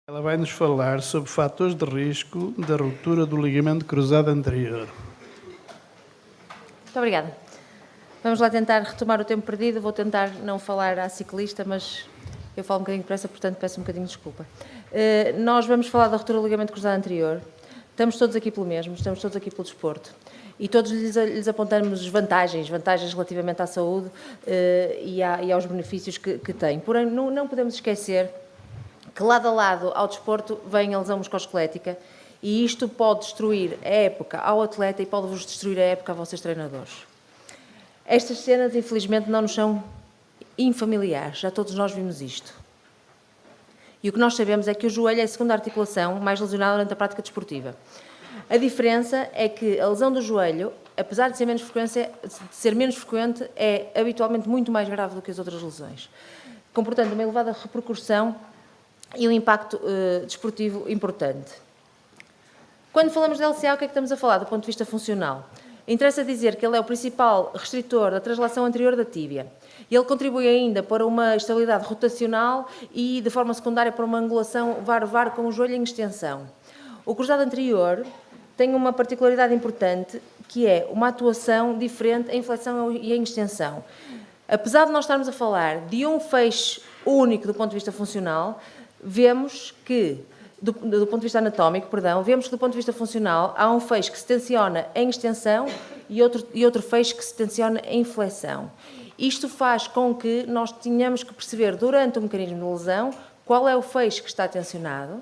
Ela vai nos falar sobre fatores de risco da ruptura do ligamento cruzado anterior. Muito obrigada. Vamos lá tentar retomar o tempo perdido. Vou tentar não falar à ciclista, mas eu falo um bocadinho depressa, portanto peço um bocadinho de desculpa. Nós vamos falar da ruptura do ligamento cruzado anterior. Estamos todos aqui pelo mesmo, estamos todos aqui pelo desporto. E todos lhes apontamos vantagens relativamente à saúde e aos benefícios que tem. Porém, não podemos esquecer que lado a lado ao desporto vem a lesão musculoesquelética e isto pode destruir a época ao atleta e pode-vos destruir a época a vocês treinadores. Estas cenas, infelizmente, não nos são infamiliares, já todos nós vimos isto. E o que nós sabemos é que o joelho é a segunda articulação mais lesionada durante a prática desportiva. A diferença é que a lesão do joelho, apesar de ser menos frequente, é habitualmente muito mais grave do que as outras lesões, comportando uma elevada repercussão e um impacto desportivo importante. Quando falamos de LCA, o que é que estamos a falar do ponto de vista funcional? Interessa dizer que ele é o principal restritor da translação anterior da tíbia. Ele contribui ainda para uma estabilidade rotacional e, de forma secundária, para uma angulação var-var com o joelho em extensão. O cruzado anterior tem uma particularidade importante, que é uma atuação diferente em flexão e em extensão. Apesar de nós estarmos a falar de um feixe único do ponto de vista funcional, vemos que, do ponto de vista anatómico, vemos que do ponto de vista funcional há um feixe que se tensiona em extensão e outro feixe que se tensiona em flexão. Isto faz com que nós tenhamos que perceber durante o mecanismo de lesão qual é o feixe que está tensionado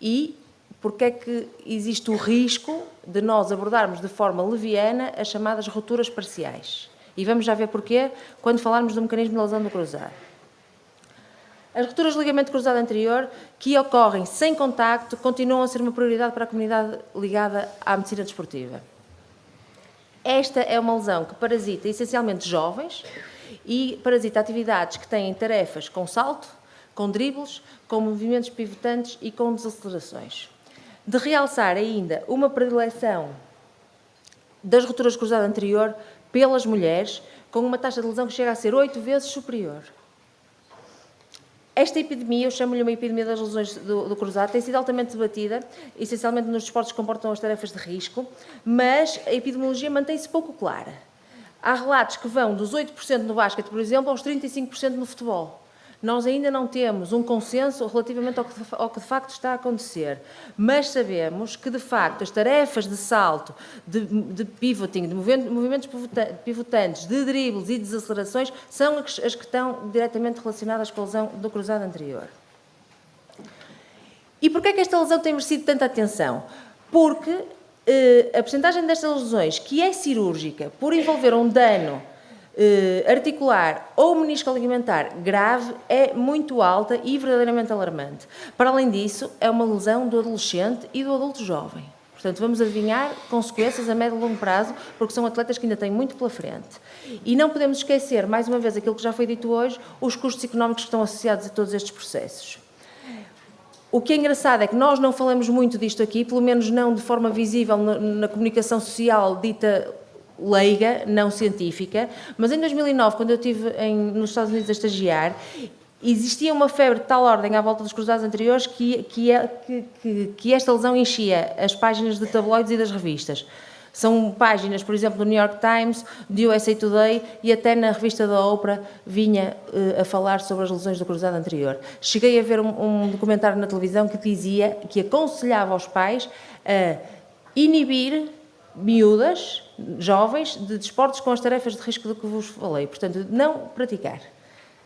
e porque é que existe o risco de nós abordarmos de forma leviana as chamadas rupturas parciais. E vamos já ver porquê quando falarmos do mecanismo de lesão do cruzado. As rupturas de ligamento cruzado anterior, que ocorrem sem contacto, continuam a ser uma prioridade para a comunidade ligada à medicina desportiva. Esta é uma lesão que parasita essencialmente jovens e parasita atividades que têm tarefas com salto, com dribles, com movimentos pivotantes e com desacelerações. De realçar ainda uma predileção das rupturas de cruzado anterior pelas mulheres, com uma taxa de lesão que chega a ser 8 vezes superior. Esta epidemia, eu chamo-lhe uma epidemia das lesões do cruzado, tem sido altamente debatida, essencialmente nos desportos que comportam as tarefas de risco, mas a epidemiologia mantém-se pouco clara. Há relatos que vão dos 8% no basquete, por exemplo, aos 35% no futebol. Nós ainda não temos um consenso relativamente ao que de facto está a acontecer, mas sabemos que, de facto, as tarefas de salto, de pivoting, de movimentos pivotantes, de dribles e desacelerações são as que estão diretamente relacionadas com a lesão do cruzado anterior. E porquê é que esta lesão tem merecido tanta atenção? Porque a percentagem destas lesões, que é cirúrgica, por envolver um dano articular ou menisco-ligamentar grave, é muito alta e verdadeiramente alarmante. Para além disso, é uma lesão do adolescente e do adulto jovem. Portanto, vamos adivinhar consequências a médio e longo prazo, porque são atletas que ainda têm muito pela frente. E não podemos esquecer, mais uma vez, aquilo que já foi dito hoje, os custos económicos que estão associados a todos estes processos. O que é engraçado é que nós não falamos muito disto aqui, pelo menos não de forma visível na comunicação social dita leiga, não científica, mas em 2009, quando eu estive nos Estados Unidos a estagiar, existia uma febre de tal ordem à volta dos cruzados anteriores que esta lesão enchia as páginas de tabloides e das revistas. São páginas, por exemplo, do New York Times, do USA Today e até na revista da Oprah vinha a falar sobre as lesões do cruzado anterior. Cheguei a ver um documentário na televisão que dizia, que aconselhava aos pais a inibir miúdas, jovens, de desportos com as tarefas de risco do que vos falei. Portanto, não praticar.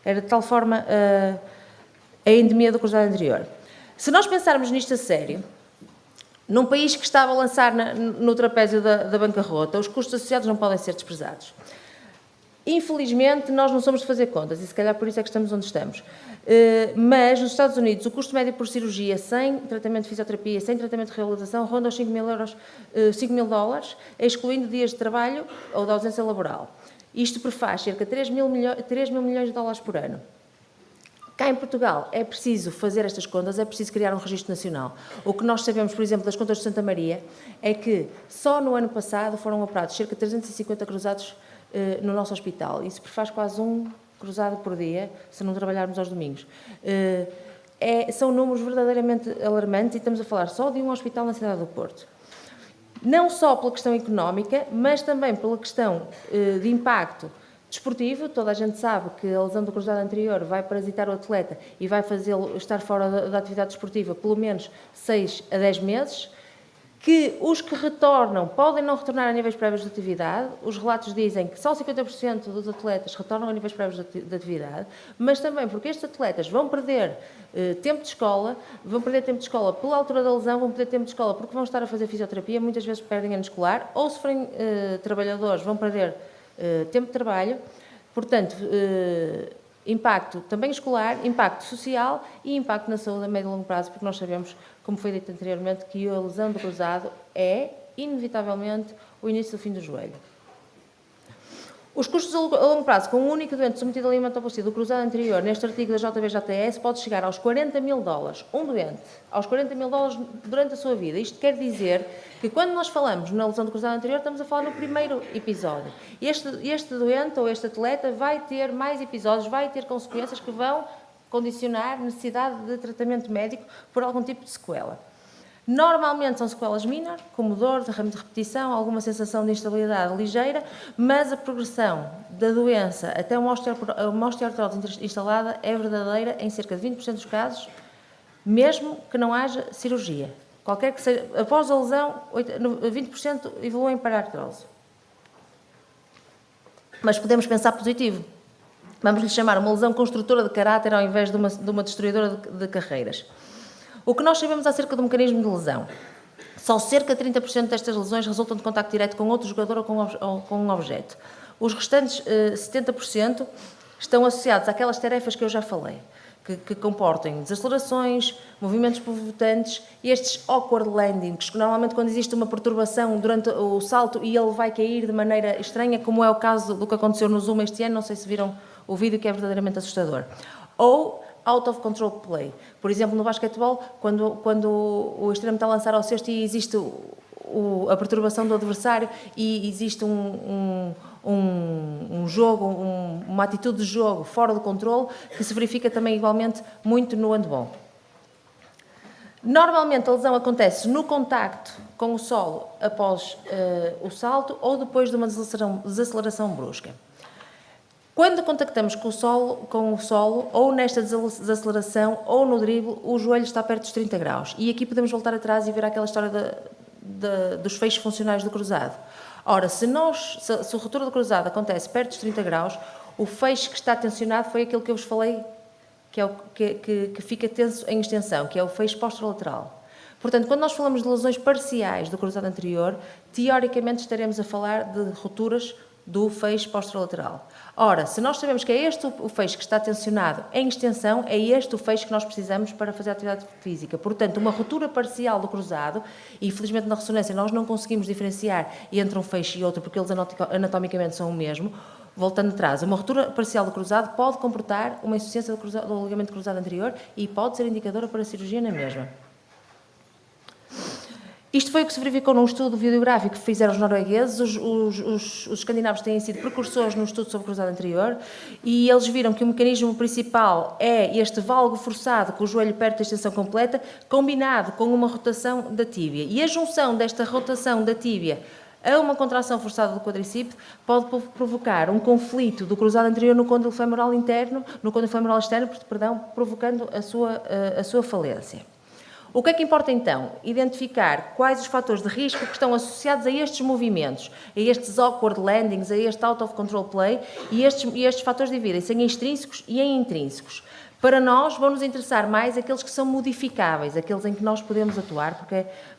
Era de tal forma a endemia do cruzado anterior. Se nós pensarmos nisto a sério, num país que está a balançar no trapézio da bancarrota, os custos associados não podem ser desprezados. Infelizmente, nós não somos de fazer contas, e se calhar por isso é que estamos onde estamos. Mas, nos Estados Unidos, o custo médio por cirurgia, sem tratamento de fisioterapia, sem tratamento de reabilitação, ronda os 5 mil dólares, excluindo dias de trabalho ou de ausência laboral. Isto prefaz cerca de 3 mil milhões de dólares por ano. Cá em Portugal é preciso fazer estas contas, é preciso criar um registro nacional. O que nós sabemos, por exemplo, das contas de Santa Maria, é que só no ano passado foram operados cerca de 350 cruzados no nosso hospital. Isso prefaz quase um cruzado por dia, se não trabalharmos aos domingos. são números verdadeiramente alarmantes e estamos a falar só de um hospital na cidade do Porto. Não só pela questão económica, mas também pela questão de impacto desportivo. Toda a gente sabe que a lesão do cruzado anterior vai parasitar o atleta e vai fazê-lo estar fora da atividade desportiva pelo menos 6 a 10 meses. Que os que retornam podem não retornar a níveis prévios de atividade. Os relatos dizem que só 50% dos atletas retornam a níveis prévios de atividade, mas também porque estes atletas vão perder tempo de escola, pela altura da lesão, vão perder tempo de escola porque vão estar a fazer fisioterapia, muitas vezes perdem ano escolar, ou se forem trabalhadores vão perder tempo de trabalho. Portanto, impacto também escolar, impacto social e impacto na saúde a médio e longo prazo, porque nós sabemos, como foi dito anteriormente, que a lesão do cruzado é, inevitavelmente, o início do fim do joelho. Os custos a longo prazo, com um único doente submetido a alimentopatia do cruzado anterior, neste artigo da JBJS, pode chegar aos $40.000. Um doente, aos $40.000 durante a sua vida. Isto quer dizer que quando nós falamos na lesão do cruzado anterior, estamos a falar no primeiro episódio. Este doente ou este atleta vai ter mais episódios, vai ter consequências que vão condicionar necessidade de tratamento médico por algum tipo de sequela. Normalmente são sequelas mínimas, como dor, derrame de repetição, alguma sensação de instabilidade ligeira, mas a progressão da doença até uma osteoartrose instalada é verdadeira em cerca de 20% dos casos, mesmo que não haja cirurgia. Qualquer que seja, após a lesão, 20% evoluem para a artrose. Mas podemos pensar positivo. Vamos lhe chamar uma lesão construtora de caráter ao invés de uma destruidora de carreiras. O que nós sabemos acerca do mecanismo de lesão? Só cerca de 30% destas lesões resultam de contacto direto com outro jogador ou com um objeto. Os restantes 70% estão associados àquelas tarefas que eu já falei, que comportem desacelerações, movimentos pivotantes e estes awkward landings, que normalmente quando existe uma perturbação durante o salto e ele vai cair de maneira estranha, como é o caso do que aconteceu no Zoom este ano, não sei se viram o vídeo, que é verdadeiramente assustador. Ou out of control play. Por exemplo, no basquetebol, quando o extremo está a lançar ao cesto e existe a perturbação do adversário e existe um jogo, uma atitude de jogo fora do controle, que se verifica também igualmente muito no handball. Normalmente a lesão acontece no contacto com o solo após o salto ou depois de uma desaceleração brusca. Quando contactamos com o solo, ou nesta desaceleração, ou no drible, o joelho está perto dos 30 graus. E aqui podemos voltar atrás e ver aquela história dos feixes funcionais do cruzado. Ora, se a ruptura do cruzado acontece perto dos 30 graus, o feixe que está tensionado foi aquele que eu vos falei, que fica tenso em extensão, que é o feixe posterolateral. Portanto, quando nós falamos de lesões parciais do cruzado anterior, teoricamente estaremos a falar de rupturas do feixe posterolateral. Ora, se nós sabemos que é este o feixe que está tensionado em extensão, é este o feixe que nós precisamos para fazer a atividade física. Portanto, uma ruptura parcial do cruzado, e infelizmente na ressonância nós não conseguimos diferenciar entre um feixe e outro, porque eles anatomicamente são o mesmo. Voltando atrás, uma ruptura parcial do cruzado pode comportar uma insuficiência do ligamento cruzado anterior e pode ser indicadora para a cirurgia na mesma. Isto foi o que se verificou num estudo videográfico que fizeram os noruegueses. Os escandinavos têm sido precursores no estudo sobre o cruzado anterior e eles viram que o mecanismo principal é este valgo forçado com o joelho perto da extensão completa, combinado com uma rotação da tíbia. E a junção desta rotação da tíbia a uma contração forçada do quadríceps pode provocar um conflito do cruzado anterior no côndilo femoral externo, provocando a sua falência. O que é que importa então? Identificar quais os fatores de risco que estão associados a estes movimentos, a estes awkward landings, a este out of control play, e estes fatores dividem-se em extrínsecos e em intrínsecos. Para nós, vão-nos interessar mais aqueles que são modificáveis, aqueles em que nós podemos atuar,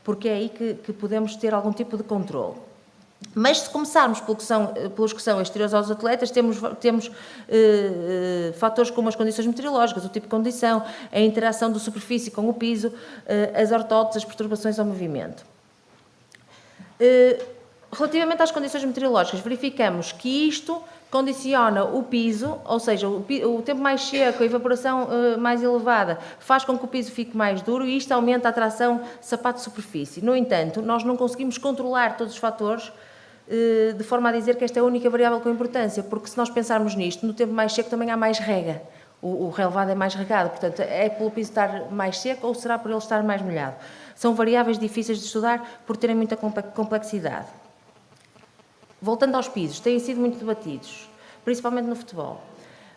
porque é aí que podemos ter algum tipo de controle. Mas se começarmos pelos que são exteriores aos atletas, temos fatores como as condições meteorológicas, o tipo de condição, a interação da superfície com o piso, as ortóteses, as perturbações ao movimento. Relativamente às condições meteorológicas, verificamos que isto condiciona o piso, ou seja, o tempo mais seco, a evaporação mais elevada, faz com que o piso fique mais duro e isto aumenta a tração sapato-superfície. No entanto, nós não conseguimos controlar todos os fatores de forma a dizer que esta é a única variável com importância, porque se nós pensarmos nisto, no tempo mais seco também há mais rega. O relevado é mais regado, portanto, é pelo piso estar mais seco ou será por ele estar mais molhado? São variáveis difíceis de estudar por terem muita complexidade. Voltando aos pisos, têm sido muito debatidos, principalmente no futebol.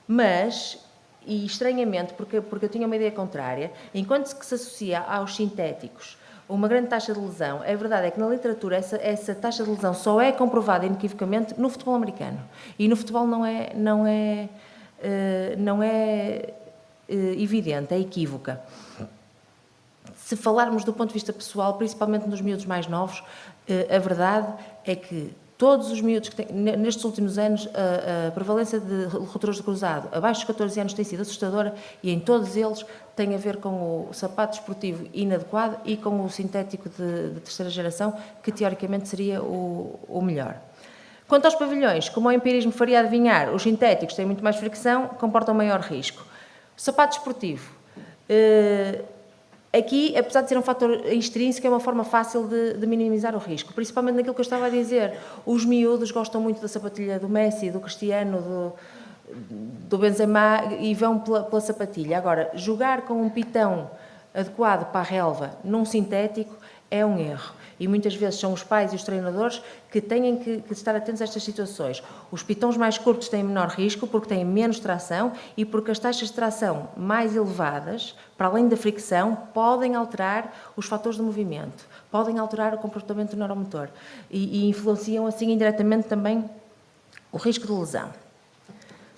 Mas, e estranhamente, porque eu tinha uma ideia contrária, enquanto que se associa aos sintéticos uma grande taxa de lesão, a verdade é que na literatura essa taxa de lesão só é comprovada inequivocamente no futebol americano. E no futebol não é evidente, é equívoca. Se falarmos do ponto de vista pessoal, principalmente nos miúdos mais novos, a verdade é que todos os miúdos que têm, nestes últimos anos, a prevalência de rupturas de cruzado abaixo dos 14 anos tem sido assustadora e em todos eles tem a ver com o sapato esportivo inadequado e com o sintético de terceira geração, que teoricamente seria o melhor. Quanto aos pavilhões, como o empirismo faria adivinhar, os sintéticos têm muito mais fricção, comportam maior risco. O sapato esportivo. Aqui, apesar de ser um fator extrínseco, é uma forma fácil de minimizar o risco, principalmente naquilo que eu estava a dizer. Os miúdos gostam muito da sapatilha do Messi, do Cristiano, do Benzema e vão pela sapatilha. Agora, jogar com um pitão adequado para a relva num sintético é um erro. E muitas vezes são os pais e os treinadores que têm que estar atentos a estas situações. Os pitões mais curtos têm menor risco porque têm menos tração e porque as taxas de tração mais elevadas, para além da fricção, podem alterar os fatores de movimento, podem alterar o comportamento do neuromotor e influenciam assim indiretamente também o risco de lesão.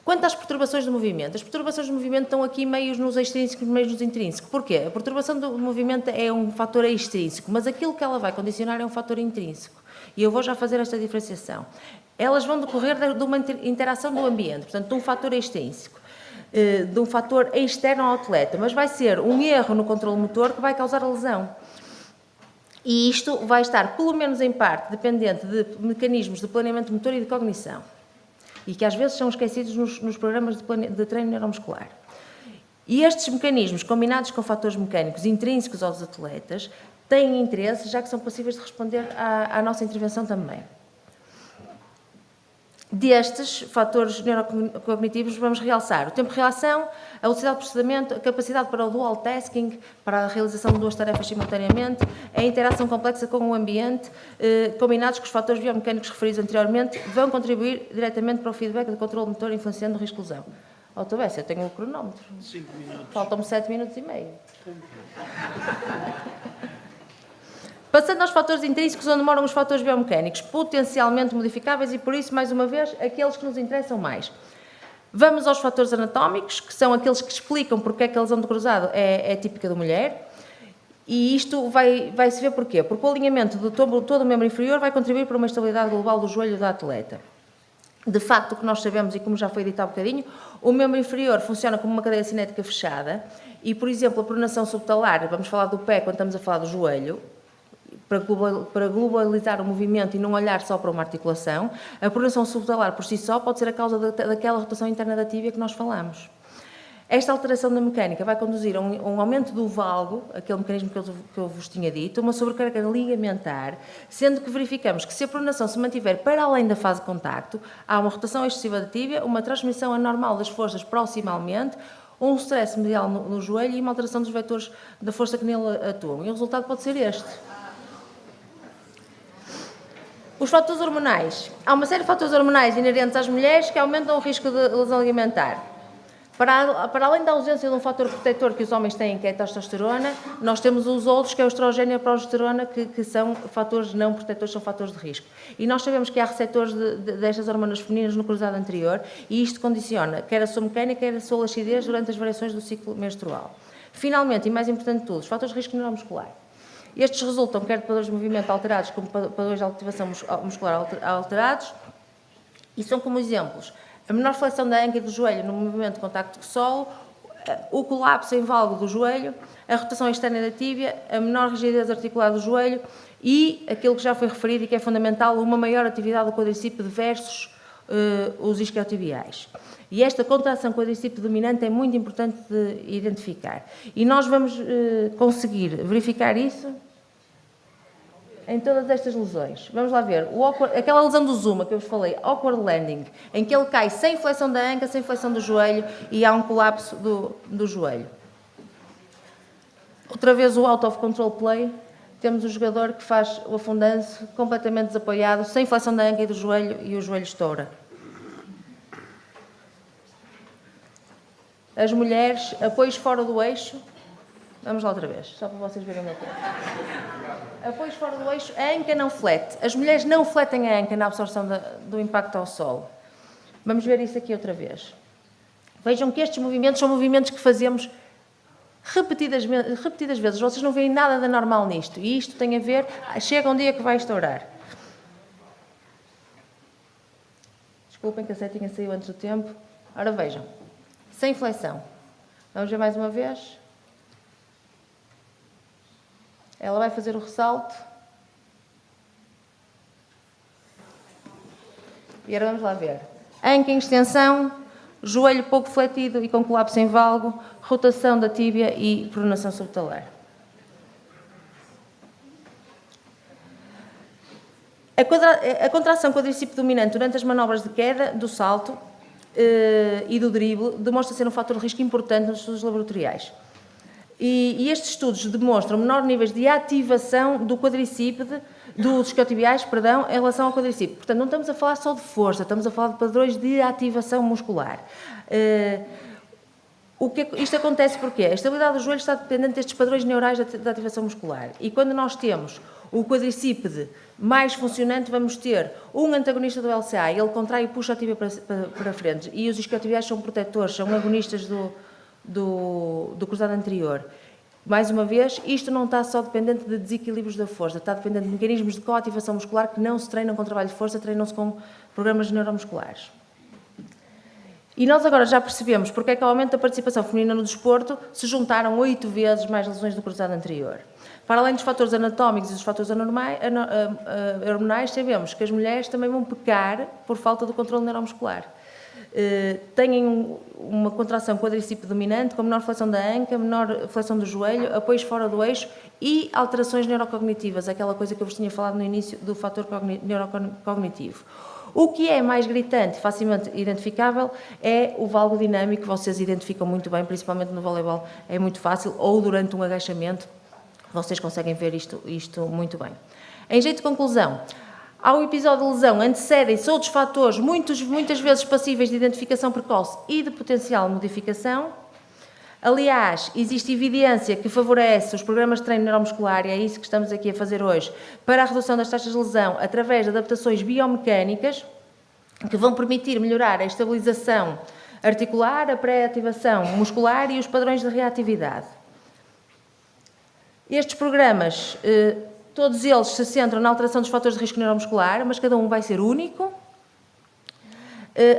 Quanto às perturbações do movimento, as perturbações do movimento estão aqui meios nos extrínsecos, meios nos intrínsecos. Porquê? A perturbação do movimento é um fator extrínseco, mas aquilo que ela vai condicionar é um fator intrínseco. E eu vou já fazer esta diferenciação. Elas vão decorrer de uma interação do ambiente, portanto, de um fator extrínseco, de um fator externo ao atleta, mas vai ser um erro no controle motor que vai causar a lesão. E isto vai estar, pelo menos em parte, dependente de mecanismos de planeamento motor e de cognição. E que às vezes são esquecidos nos programas de treino neuromuscular. E estes mecanismos, combinados com fatores mecânicos intrínsecos aos atletas, têm interesse, já que são passíveis de responder à nossa intervenção também. Destes fatores neurocognitivos, vamos realçar o tempo de reação, a velocidade de processamento, a capacidade para o dual tasking, para a realização de duas tarefas simultaneamente, a interação complexa com o ambiente, combinados com os fatores biomecânicos referidos anteriormente, vão contribuir diretamente para o feedback do controle motor, influenciando o risco de lesão. Outra vez, eu tenho o cronómetro. 5 minutos. Faltam-me 7 minutos e meio. Passando aos fatores intrínsecos, onde moram os fatores biomecânicos, potencialmente modificáveis e, por isso, mais uma vez, aqueles que nos interessam mais. Vamos aos fatores anatómicos, que são aqueles que explicam porque é que a lesão do cruzado é típica da mulher. E isto vai-se ver porquê? Porque o alinhamento de todo o membro inferior vai contribuir para uma estabilidade global do joelho da atleta. De facto, o que nós sabemos, e como já foi dito há bocadinho, o membro inferior funciona como uma cadeia cinética fechada e, por exemplo, a pronação subtalar, vamos falar do pé quando estamos a falar do joelho, para globalizar o movimento e não olhar só para uma articulação, a pronação subtalar por si só pode ser a causa daquela rotação interna da tíbia que nós falamos. Esta alteração da mecânica vai conduzir a um aumento do valgo, aquele mecanismo que eu vos tinha dito, uma sobrecarga ligamentar, sendo que verificamos que se a pronação se mantiver para além da fase de contacto, há uma rotação excessiva da tíbia, uma transmissão anormal das forças proximalmente, um stress medial no joelho e uma alteração dos vetores da força que nele atuam. E o resultado pode ser este. Os fatores hormonais. Há uma série de fatores hormonais inerentes às mulheres que aumentam o risco de lesão ligamentar. Para além da ausência de um fator protetor que os homens têm, que é a testosterona, nós temos os outros, que é o estrogênio e a progesterona, que são fatores não protetores, são fatores de risco. E nós sabemos que há receptores destas hormonas femininas no cruzado anterior e isto condiciona quer a sua mecânica, quer a sua laxidez durante as variações do ciclo menstrual. Finalmente, e mais importante de tudo, os fatores de risco neuromuscular. Estes resultam quer de padrões de movimento alterados, como padrões de ativação muscular alterados, e são como exemplos a menor flexão da anca e do joelho no movimento de contacto com o solo, o colapso em valgo do joelho, a rotação externa da tíbia, a menor rigidez articular do joelho e aquilo que já foi referido e que é fundamental, uma maior atividade do quadricípede versus os isquiotibiais. E esta contração quadricípede dominante é muito importante de identificar. E nós vamos conseguir verificar isso em todas estas lesões. Vamos lá ver. Aquela lesão do Zuma que eu vos falei, awkward landing, em que ele cai sem flexão da anca, sem flexão do joelho e há um colapso do joelho. Outra vez o out of control play. Temos o jogador que faz o afundanço completamente desapoiado, sem flexão da anca e do joelho, e o joelho estoura. As mulheres, apoios fora do eixo. Vamos lá outra vez, só para vocês verem o meu tempo. Apoios fora do eixo, a anca não flete. As mulheres não fletem a anca na absorção do impacto ao solo. Vamos ver isso aqui outra vez. Vejam que estes movimentos são movimentos que fazemos repetidas vezes. Vocês não veem nada de normal nisto. E isto tem a ver... Chega um dia que vai estourar. Desculpem que a setinha saiu antes do tempo. Ora, vejam. Sem flexão. Vamos ver mais uma vez. Ela vai fazer o ressalto. E agora vamos lá ver. Anca em extensão, joelho pouco fletido e com colapso em valgo, rotação da tíbia e pronação subtalar. A contração quadríceps dominante durante as manobras de queda, do salto e do drible demonstra ser um fator de risco importante nos estudos laboratoriais. E estes estudos demonstram menor níveis de ativação do quadricípede, dos isquiotibiais, em relação ao quadricípede. Portanto, não estamos a falar só de força, estamos a falar de padrões de ativação muscular. Isto acontece porque a estabilidade do joelho está dependente destes padrões neurais de ativação muscular. E quando nós temos o quadricípede mais funcionante, vamos ter um antagonista do LCA, ele contrai e puxa a tíbia para frente. E os isquiotibiais são protetores, são agonistas do cruzado anterior. Mais uma vez, isto não está só dependente de desequilíbrios da força, está dependente de mecanismos de coativação muscular que não se treinam com trabalho de força, treinam-se com programas neuromusculares. E nós agora já percebemos porque é que ao aumento da participação feminina no desporto se juntaram 8 vezes mais lesões do cruzado anterior. Para além dos fatores anatómicos e dos fatores hormonais, sabemos que as mulheres também vão pecar por falta do controle neuromuscular. Têm uma contração quadricípede dominante, com menor flexão da anca, menor flexão do joelho, apoios fora do eixo e alterações neurocognitivas, aquela coisa que eu vos tinha falado no início do fator neurocognitivo. O que é mais gritante e facilmente identificável é o valgo dinâmico, que vocês identificam muito bem, principalmente no voleibol, é muito fácil, ou durante um agachamento, vocês conseguem ver isto muito bem. Em jeito de conclusão, ao episódio de lesão antecedem-se outros fatores, muitas vezes passíveis de identificação precoce e de potencial modificação. Aliás, existe evidência que favorece os programas de treino neuromuscular, e é isso que estamos aqui a fazer hoje, para a redução das taxas de lesão através de adaptações biomecânicas que vão permitir melhorar a estabilização articular, a pré-ativação muscular e os padrões de reatividade. Estes programas, todos eles se centram na alteração dos fatores de risco neuromuscular, mas cada um vai ser único.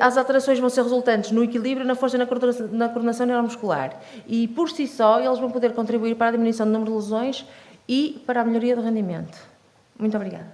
As alterações vão ser resultantes no equilíbrio, na força e na coordenação neuromuscular. E, por si só, eles vão poder contribuir para a diminuição do número de lesões e para a melhoria do rendimento. Muito obrigada.